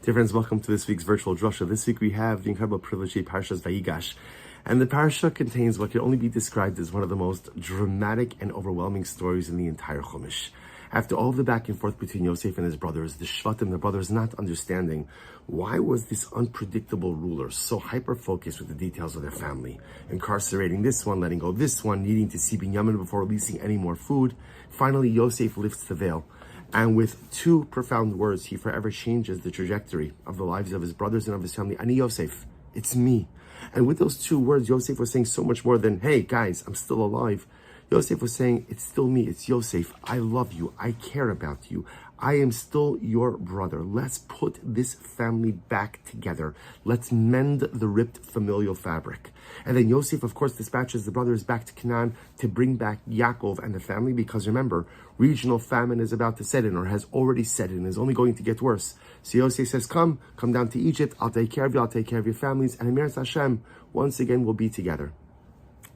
Dear friends, welcome to this week's virtual Drasha. This week we have the incredible privilege of Parshas Vayigash. And the parsha contains what can only be described as one of the most dramatic and overwhelming stories in the entire Chumash. After all of the back and forth between Yosef and his brothers, the Shvatim, the brothers not understanding why was this unpredictable ruler so hyper-focused with the details of their family, incarcerating this one, letting go this one, needing to see Binyamin before releasing any more food. Finally, Yosef lifts the veil. And with two profound words, he forever changes the trajectory of the lives of his brothers and of his family. Ani Yosef, it's me. And with those two words, Yosef was saying so much more than, hey guys, I'm still alive. Yosef was saying, it's still me, it's Yosef. I love you, I care about you. I am still your brother. Let's put this family back together. Let's mend the ripped familial fabric. And then Yosef, of course, dispatches the brothers back to Canaan to bring back Yaakov and the family, because remember, regional famine is about to set in, or has already set in, is only going to get worse. So Yosef says, come down to Egypt, I'll take care of you, I'll take care of your families, and Emirat Hashem, once again, we'll be together.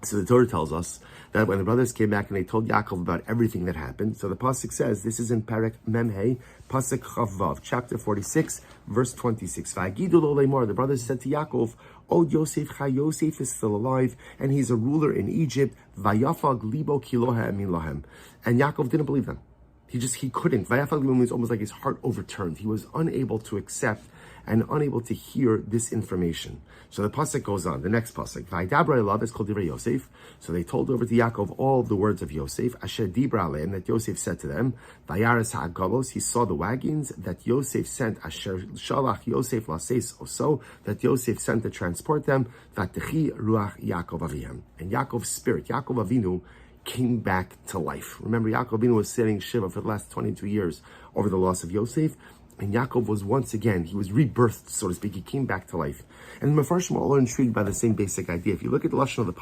So the Torah tells us that when the brothers came back and they told Yaakov about everything that happened, so the pasuk says, this is in Perek Memhei, pasuk Chavav, chapter 46, verse 26. V'agidu lo leimor, the brothers said to Yaakov, Od Yosef Cha, Yosef is still alive, and he's a ruler in Egypt. Vayafag libo ki lo ha'amin lahem. And Yaakov didn't believe them. He couldn't. Vayafag libo means almost like his heart overturned. He was unable to accept and unable to hear this information. So the pasuk goes on, the next pasuk. Vayidabra elav is called Divrei Yosef. So they told over to Yaakov all the words of Yosef. Asher dibra aleim, that Yosef said to them. Vayaras ha'agalos, he saw the wagons that Yosef sent. Asher shalach Yosef laseis oso, that Yosef sent to transport them. Vatechi ruach Yaakov avihem. And Yaakov's spirit, Yaakov Avinu, came back to life. Remember, Yaakov Avinu was sitting Shiva for the last 22 years over the loss of Yosef. And Yaakov was once again, he was rebirthed, so to speak. He came back to life. And the Mefarshim are all intrigued by the same basic idea. If you look at the Lashon of the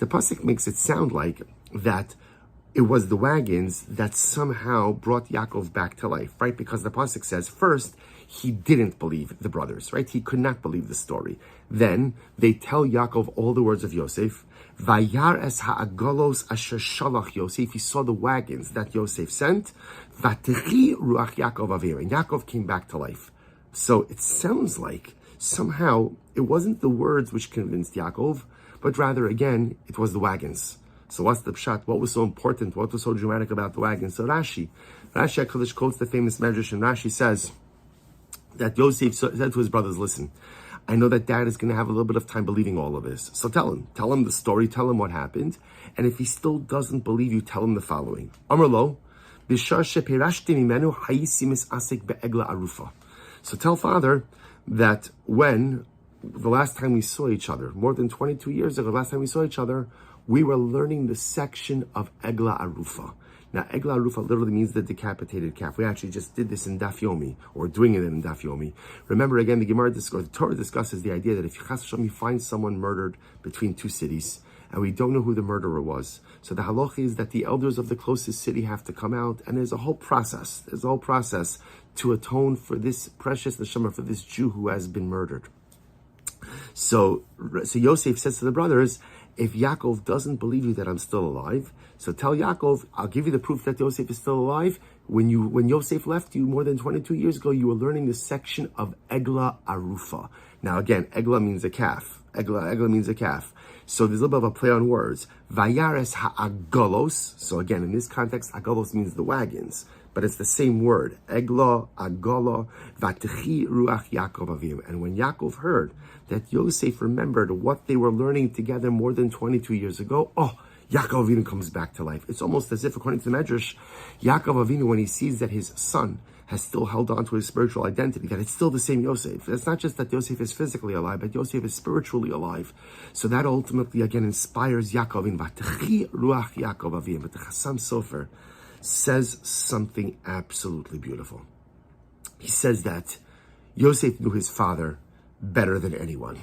Pasuk makes it sound like that it was the wagons that somehow brought Yaakov back to life, right? Because the Pasuk says, first, he didn't believe the brothers, right? He could not believe the story. Then, they tell Yaakov all the words of Yosef. Vayar es ha'agalos asher shalach Yosef. He saw the wagons that Yosef sent. Vatechi ruach Yaakov avir. And Yaakov came back to life. So it sounds like somehow it wasn't the words which convinced Yaakov, but rather, again, it was the wagons. So what's the pshat? What was so important? What was so dramatic about the wagons? So Rashi HaKadosh quotes the famous Medrash, and Rashi says that Yosef said to his brothers, listen, I know that dad is going to have a little bit of time believing all of this. So tell him the story, tell him what happened. And if he still doesn't believe you, tell him the following. Amar lo, b'shar sheperashti mimenu hayisi misasek be'egla arufa. So tell father that when the last time we saw each other, more than 22 years ago, last time we saw each other, we were learning the section of Egla Arufa. Now, Egla Arufa literally means the decapitated calf. We actually just did this in Daf Yomi, or doing it in Daf Yomi. Remember, again, the Torah discusses the idea that if you find someone murdered between two cities, and we don't know who the murderer was, so the halacha is that the elders of the closest city have to come out, and there's a whole process. To atone for this precious neshama, for this Jew who has been murdered. So Yosef says to the brothers, if Yaakov doesn't believe you that I'm still alive, so tell Yaakov, I'll give you the proof that Yosef is still alive. When Yosef left you more than 22 years ago, you were learning the section of Egla Arufa. Now again, Egla means a calf. Egla means a calf. So there's a little bit of a play on words. Vayares ha'agalos. So again, in this context, agalos means the wagons, but it's the same word. Egla, agala, vatechi ruach Yaakov avim. And when Yaakov heard that Yosef remembered what they were learning together more than 22 years ago, Yaakov Avinu comes back to life. It's almost as if, according to the Medrash, Yaakov Avinu, when he sees that his son has still held on to his spiritual identity, that it's still the same Yosef. It's not just that Yosef is physically alive, but Yosef is spiritually alive. So that ultimately, again, inspires Yaakov Avinu. Vatechi ruach Yaakov Avinu. But the Chassam Sofer says something absolutely beautiful. He says that Yosef knew his father better than anyone.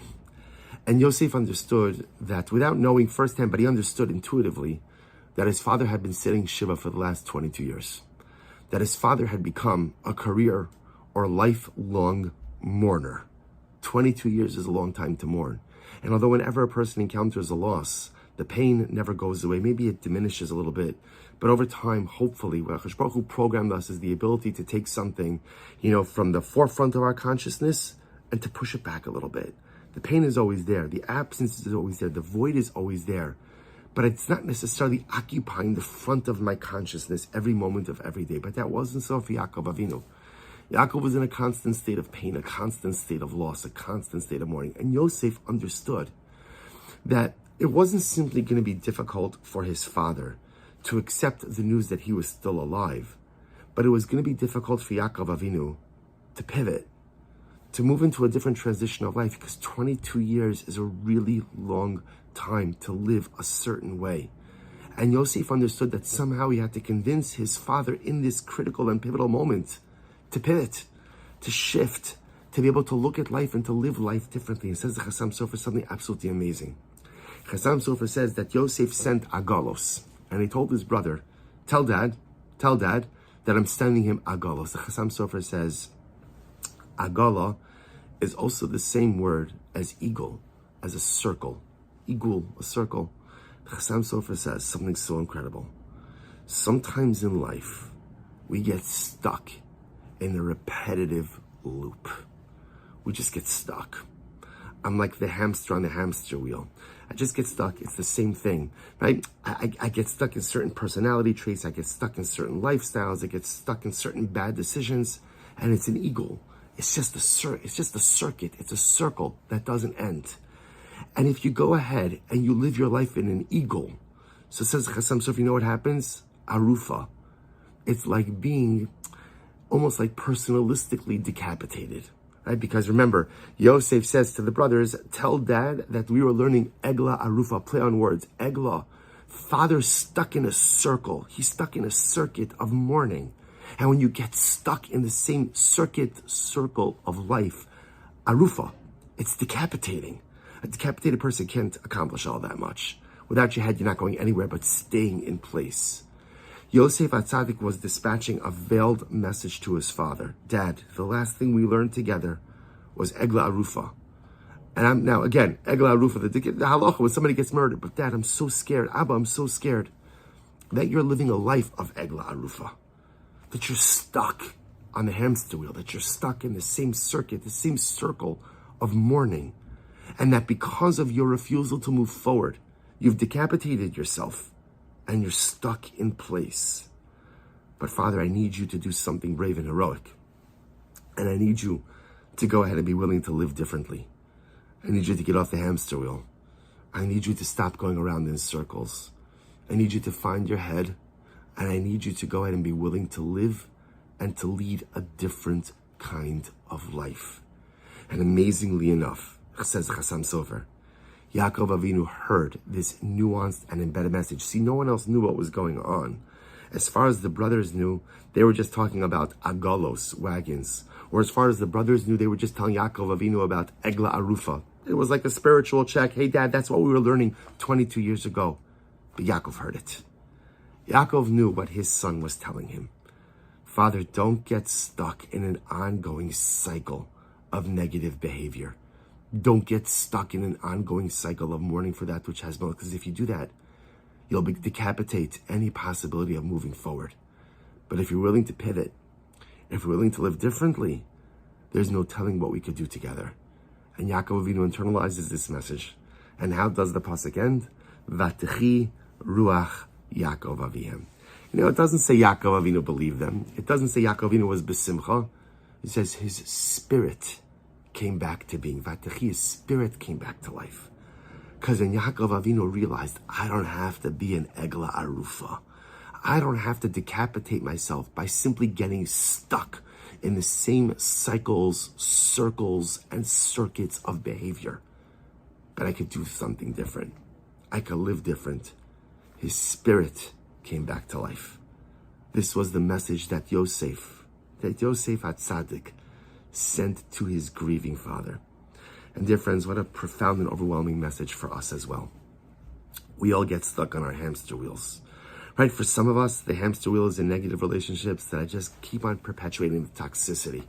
And Yosef understood that without knowing firsthand, but he understood intuitively that his father had been sitting Shiva for the last 22 years. That his father had become a career or lifelong mourner. 22 years is a long time to mourn. And although whenever a person encounters a loss, the pain never goes away. Maybe it diminishes a little bit, But over time, hopefully, what Hakadosh Baruch Hu programmed us is the ability to take something, from the forefront of our consciousness and to push it back a little bit. The pain is always there. The absence is always there. The void is always there. But it's not necessarily occupying the front of my consciousness every moment of every day. But that wasn't so for Yaakov Avinu. Yaakov was in a constant state of pain, a constant state of loss, a constant state of mourning. And Yosef understood that it wasn't simply going to be difficult for his father to accept the news that he was still alive, but it was going to be difficult for Yaakov Avinu to pivot, to move into a different transition of life, because 22 years is a really long time to live a certain way. And Yosef understood that somehow he had to convince his father in this critical and pivotal moment to pivot, to shift, to be able to look at life and to live life differently. It says the Chassam Sofer something absolutely amazing. Chassam Sofer says that Yosef sent Agalos, and he told his brother, tell dad that I'm sending him Agalos. The Chassam Sofer says, Agala is also the same word as eagle, as a circle. Igul, a circle. The Chassam Sofer says something so incredible. Sometimes in life, we get stuck in a repetitive loop. We just get stuck. I'm like the hamster on the hamster wheel. I just get stuck. It's the same thing, right? I get stuck in certain personality traits. I get stuck in certain lifestyles. I get stuck in certain bad decisions, and it's an eagle. It's just a circuit. It's a circle that doesn't end. And if you go ahead and you live your life in an eagle, so it says Chassam Sofer, you know what happens? Arufa. It's like being almost like personalistically decapitated. Right? Because remember, Yosef says to the brothers, tell dad that we were learning Egla Arufa, play on words. Egla, father's stuck in a circle. He's stuck in a circuit of mourning. And when you get stuck in the same circle of life, Arufa, it's decapitating. A decapitated person can't accomplish all that much. Without your head, you're not going anywhere but staying in place. Yosef HaTzadik was dispatching a veiled message to his father. Dad, the last thing we learned together was Egla Arufa. And I'm now, again, Egla Arufa, the halacha, when somebody gets murdered. But Dad, I'm so scared. Abba, I'm so scared that you're living a life of Egla Arufa. That you're stuck on the hamster wheel. That you're stuck in the same circuit, the same circle of mourning. And that because of your refusal to move forward, you've decapitated yourself. And you're stuck in place. But Father, I need you to do something brave and heroic. And I need you to go ahead and be willing to live differently. I need you to get off the hamster wheel. I need you to stop going around in circles. I need you to find your head. And I need you to go ahead and be willing to live and to lead a different kind of life. And amazingly enough, says Chassam Sofer, Yaakov Avinu heard this nuanced and embedded message. See, no one else knew what was going on. As far as the brothers knew, they were just talking about agalos, wagons. Or as far as the brothers knew, they were just telling Yaakov Avinu about Egla Arufa. It was like a spiritual check. Hey, Dad, that's what we were learning 22 years ago. But Yaakov heard it. Yaakov knew what his son was telling him. Father, don't get stuck in an ongoing cycle of negative behavior. Don't get stuck in an ongoing cycle of mourning for that which has been, because if you do that, you'll decapitate any possibility of moving forward. But if you're willing to pivot, if you're willing to live differently, there's no telling what we could do together. And Yaakov Avinu internalizes this message. And how does the pasuk end? Vatichi ruach Yaakov Avihem. It doesn't say Yaakov Avinu believed them. It doesn't say Yaakov Avinu was besimcha. It says his spirit came back to being. Vatichi, his spirit came back to life. Because then Yaakov Avinu realized, I don't have to be an Egla Arufa. I don't have to decapitate myself by simply getting stuck in the same cycles, circles, and circuits of behavior. But I could do something different. I could live different. His spirit came back to life. This was the message that Yosef HaTzadik sent to his grieving father. And dear friends, what a profound and overwhelming message for us as well. We all get stuck on our hamster wheels. Right? For some of us, the hamster wheel is in negative relationships that just keep on perpetuating the toxicity.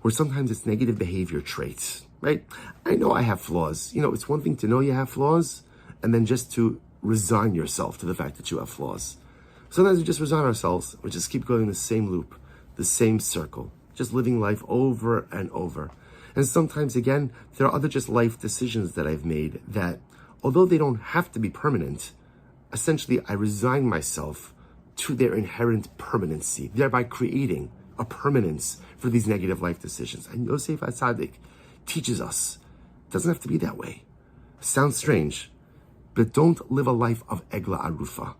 Or sometimes it's negative behavior traits, right? I know I have flaws. It's one thing to know you have flaws and then just to resign yourself to the fact that you have flaws. Sometimes we just resign ourselves. We just keep going in the same loop, the same circle, just living life over and over. And sometimes, again, there are other just life decisions that I've made that, although they don't have to be permanent, essentially I resign myself to their inherent permanency, thereby creating a permanence for these negative life decisions. And Yosef HaTzadik teaches us, it doesn't have to be that way. Sounds strange, but don't live a life of Egla Arufa.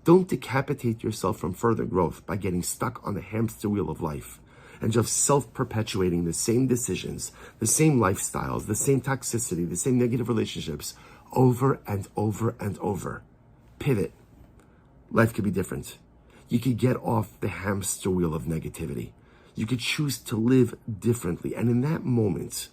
Don't decapitate yourself from further growth by getting stuck on the hamster wheel of life and just self-perpetuating the same decisions, the same lifestyles, the same toxicity, the same negative relationships over and over and over. Pivot. Life could be different. You could get off the hamster wheel of negativity. You could choose to live differently. And in that moment,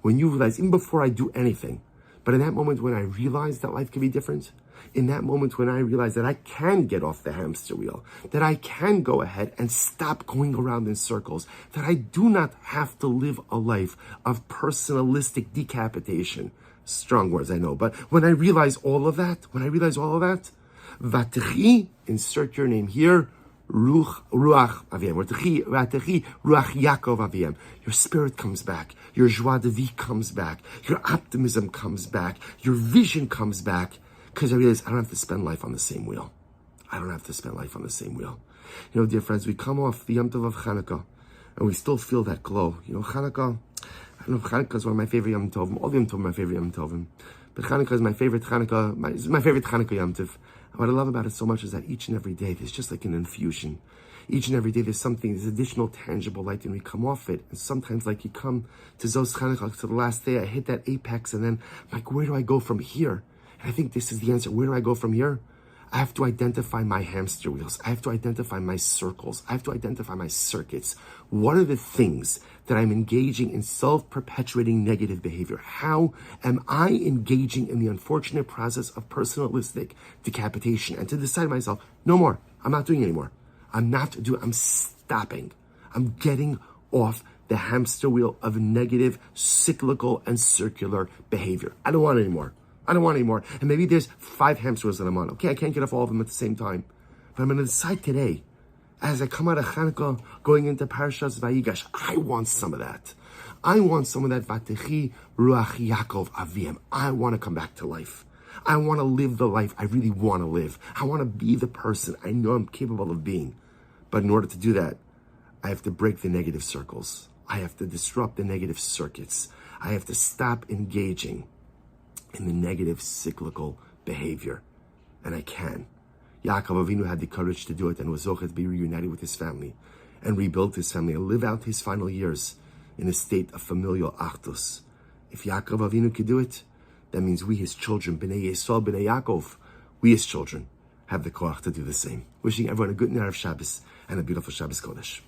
when you realize, even before I do anything, but in that moment when I realize that life can be different, in that moment when I realize that I can get off the hamster wheel, that I can go ahead and stop going around in circles, that I do not have to live a life of personalistic decapitation. Strong words, I know, but when I realize all of that, Vatechi, insert your name here, Ruach Aviem, Vatechi, Ruach Yaakov Aviem. Your spirit comes back, your joie de vie comes back, your optimism comes back, your vision comes back, because I realize I don't have to spend life on the same wheel. You know, dear friends, we come off the Yom Tov of Chanukah, and we still feel that glow. You know, Chanukah, I don't know if Chanukah is one of my favorite Yom Tovim. All the Yom Tovim are my favorite Yom Tovim. But Chanukah is my favorite Chanukah, my favorite Chanukah Yom Tov. What I love about it so much is that each and every day there's just like an infusion. Each and every day there's additional tangible light, and we come off it. And sometimes, like, you come to Zos Chanukah, to the last day, I hit that apex, and then I'm like, where do I go from here? And I think this is the answer. Where do I go from here? I have to identify my hamster wheels. I have to identify my circles. I have to identify my circuits. What are the things that I'm engaging in self-perpetuating negative behavior? How am I engaging in the unfortunate process of personalistic decapitation? And to decide to myself, no more. I'm not doing it anymore. I'm stopping. I'm getting off the hamster wheel of negative, cyclical, and circular behavior. I don't want it anymore. And maybe there's 5 hamster wheels that I'm on. Okay, I can't get off all of them at the same time. But I'm going to decide today, as I come out of Chanukah, going into Parshas Vayigash, I want some of that. I want some of that Vatechi Ruach Yaakov Aviem. I want to come back to life. I want to live the life I really want to live. I want to be the person I know I'm capable of being. But in order to do that, I have to break the negative circles. I have to disrupt the negative circuits. I have to stop engaging in the negative cyclical behavior. And I can. Yaakov Avinu had the courage to do it and was zochet to be reunited with his family and rebuild his family and live out his final years in a state of familial achdus. If Yaakov Avinu could do it, that means we, his children, Bnei Yisrael, Bnei Yaakov, we, his children, have the koach to do the same. Wishing everyone a good night of Shabbos and a beautiful Shabbos Kodesh.